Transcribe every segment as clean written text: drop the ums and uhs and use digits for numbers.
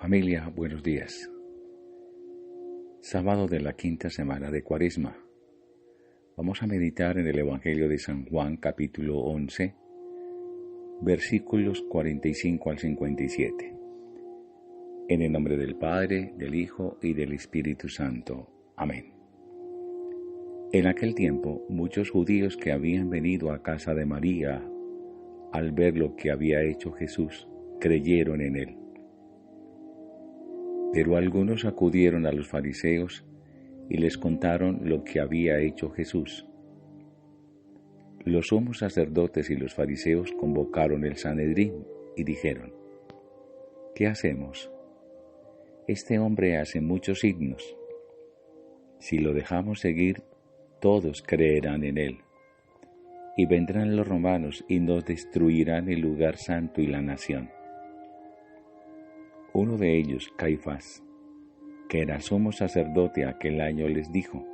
Familia, buenos días. Sábado de la quinta semana de Cuaresma. Vamos a meditar en el Evangelio de San Juan, capítulo 11, versículos 45 al 57. En el nombre del Padre, del Hijo y del Espíritu Santo. Amén. En aquel tiempo, muchos judíos que habían venido a casa de María, al ver lo que había hecho Jesús, creyeron en él. Pero algunos acudieron a los fariseos y les contaron lo que había hecho Jesús. Los sumos sacerdotes y los fariseos convocaron el Sanedrín y dijeron: ¿qué hacemos? Este hombre hace muchos signos. Si lo dejamos seguir, todos creerán en él. Y vendrán los romanos y nos destruirán el lugar santo y la nación. Uno de ellos, Caifás, que era sumo sacerdote aquel año, les dijo: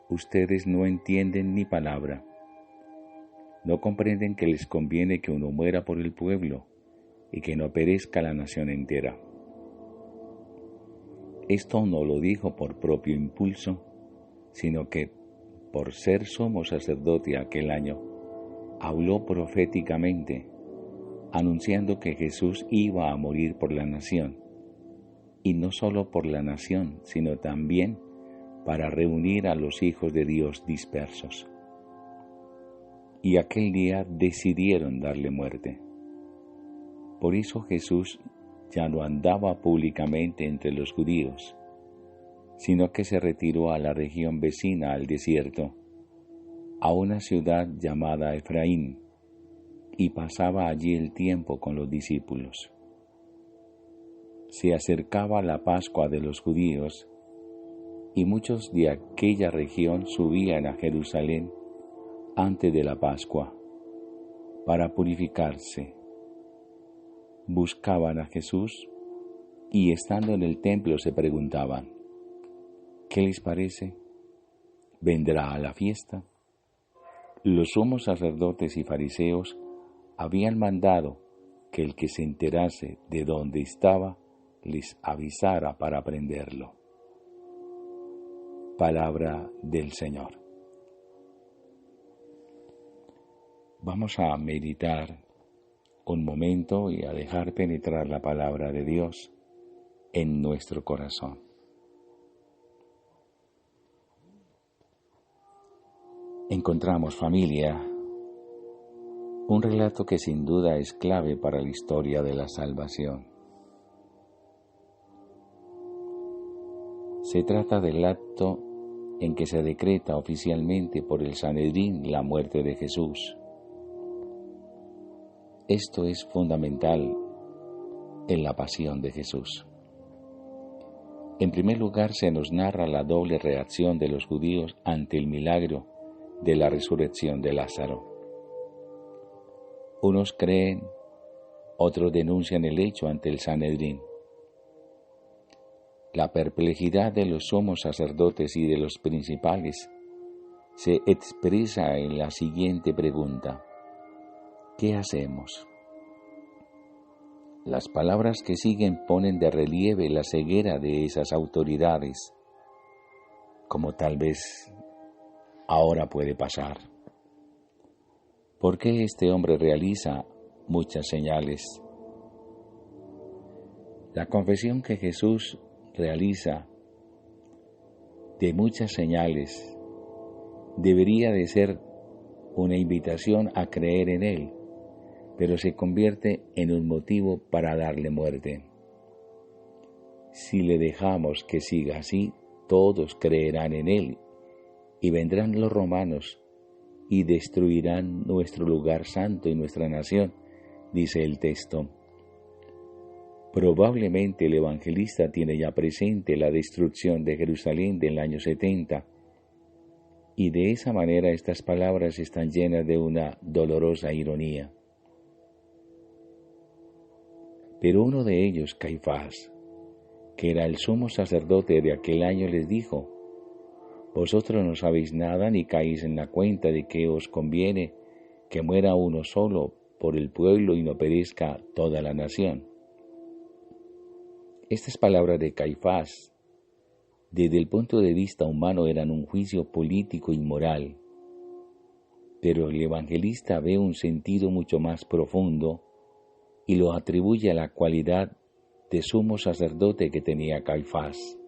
ustedes no entienden ni palabra. No comprenden que les conviene que uno muera por el pueblo y que no perezca la nación entera. Esto no lo dijo por propio impulso, sino que, por ser sumo sacerdote aquel año, habló proféticamente, anunciando que Jesús iba a morir por la nación, y no solo por la nación, sino también para reunir a los hijos de Dios dispersos. Y aquel día decidieron darle muerte. Por eso Jesús ya no andaba públicamente entre los judíos, sino que se retiró a la región vecina al desierto, a una ciudad llamada Efraín, y pasaba allí el tiempo con los discípulos. Se acercaba la Pascua de los judíos, y muchos de aquella región subían a Jerusalén antes de la Pascua, para purificarse. Buscaban a Jesús, y estando en el templo se preguntaban: ¿qué les parece? ¿Vendrá a la fiesta? Los sumos sacerdotes y fariseos habían mandado que el que se enterase de dónde estaba les avisara para prenderlo. Palabra del Señor. Vamos a meditar un momento y a dejar penetrar la palabra de Dios en nuestro corazón. Encontramos, familia, un relato que sin duda es clave para la historia de la salvación. Se trata del acto en que se decreta oficialmente por el Sanedrín la muerte de Jesús. Esto es fundamental en la pasión de Jesús. En primer lugar, se nos narra la doble reacción de los judíos ante el milagro de la resurrección de Lázaro. Unos creen, otros denuncian el hecho ante el Sanedrín. La perplejidad de los sumos sacerdotes y de los principales se expresa en la siguiente pregunta: ¿qué hacemos? Las palabras que siguen ponen de relieve la ceguera de esas autoridades, como tal vez ahora puede pasar. ¿Por qué este hombre realiza muchas señales? La confesión que Jesús realiza de muchas señales debería de ser una invitación a creer en Él, pero se convierte en un motivo para darle muerte. Si le dejamos que siga así, todos creerán en Él, y vendrán los romanos y destruirán nuestro lugar santo y nuestra nación, dice el texto. Probablemente el evangelista tiene ya presente la destrucción de Jerusalén del año 70, y de esa manera estas palabras están llenas de una dolorosa ironía. Pero uno de ellos, Caifás, que era el sumo sacerdote de aquel año, les dijo: vosotros no sabéis nada ni caéis en la cuenta de que os conviene que muera uno solo por el pueblo y no perezca toda la nación. Estas palabras de Caifás, desde el punto de vista humano, eran un juicio político y moral, pero el evangelista ve un sentido mucho más profundo y lo atribuye a la cualidad de sumo sacerdote que tenía Caifás.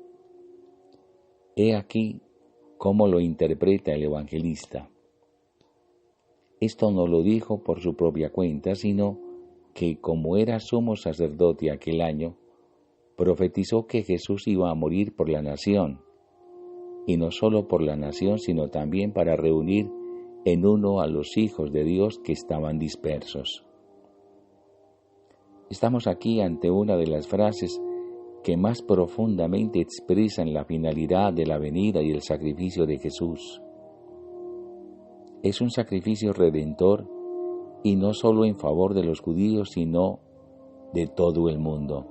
He aquí cómo lo interpreta el evangelista. Esto no lo dijo por su propia cuenta, sino que como era sumo sacerdote aquel año, profetizó que Jesús iba a morir por la nación, y no solo por la nación, sino también para reunir en uno a los hijos de Dios que estaban dispersos. Estamos aquí ante una de las frases que más profundamente expresan la finalidad de la venida y el sacrificio de Jesús. Es un sacrificio redentor y no solo en favor de los judíos, sino de todo el mundo.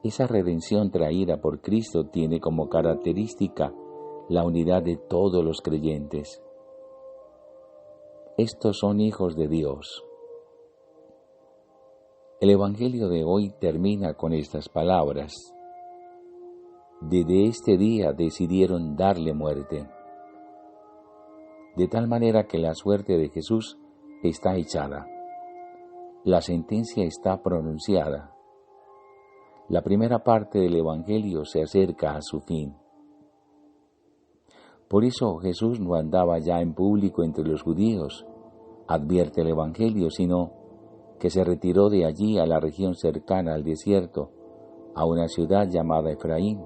Esa redención traída por Cristo tiene como característica la unidad de todos los creyentes. Estos son hijos de Dios. El Evangelio de hoy termina con estas palabras. Desde este día decidieron darle muerte. De tal manera que la suerte de Jesús está echada. La sentencia está pronunciada. La primera parte del Evangelio se acerca a su fin. Por eso Jesús no andaba ya en público entre los judíos, advierte el Evangelio, sino que se retiró de allí a la región cercana al desierto, a una ciudad llamada Efraín,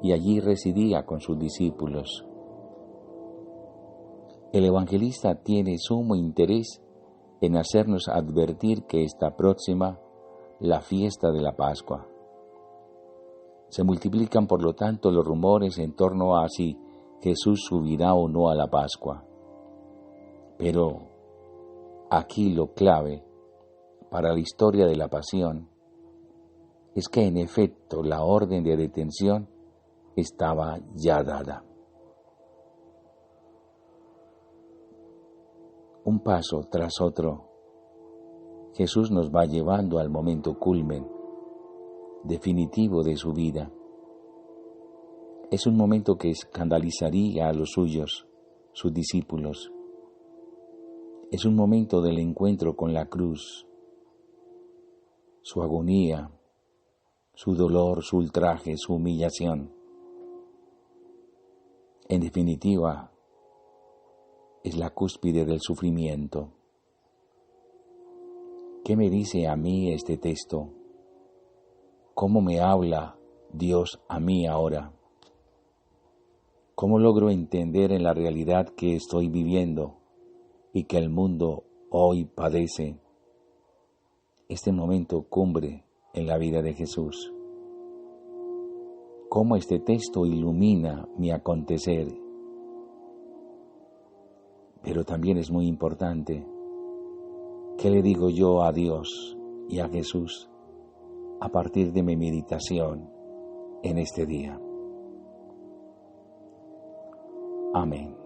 y allí residía con sus discípulos. El evangelista tiene sumo interés en hacernos advertir que está próxima la fiesta de la Pascua. Se multiplican, por lo tanto, los rumores en torno a si Jesús subirá o no a la Pascua. Pero aquí lo clave para la historia de la pasión es que en efecto la orden de detención estaba ya dada. Un paso tras otro, Jesús nos va llevando al momento culmen, definitivo de su vida. Es un momento que escandalizaría a los suyos, sus discípulos. Es un momento del encuentro con la cruz, su agonía, su dolor, su ultraje, su humillación. En definitiva, es la cúspide del sufrimiento. ¿Qué me dice a mí este texto? ¿Cómo me habla Dios a mí ahora? ¿Cómo logro entender en la realidad que estoy viviendo y que el mundo hoy padece este momento cumbre en la vida de Jesús? ¿Cómo este texto ilumina mi acontecer? Pero también es muy importante, ¿qué le digo yo a Dios y a Jesús a partir de mi meditación en este día? Amén.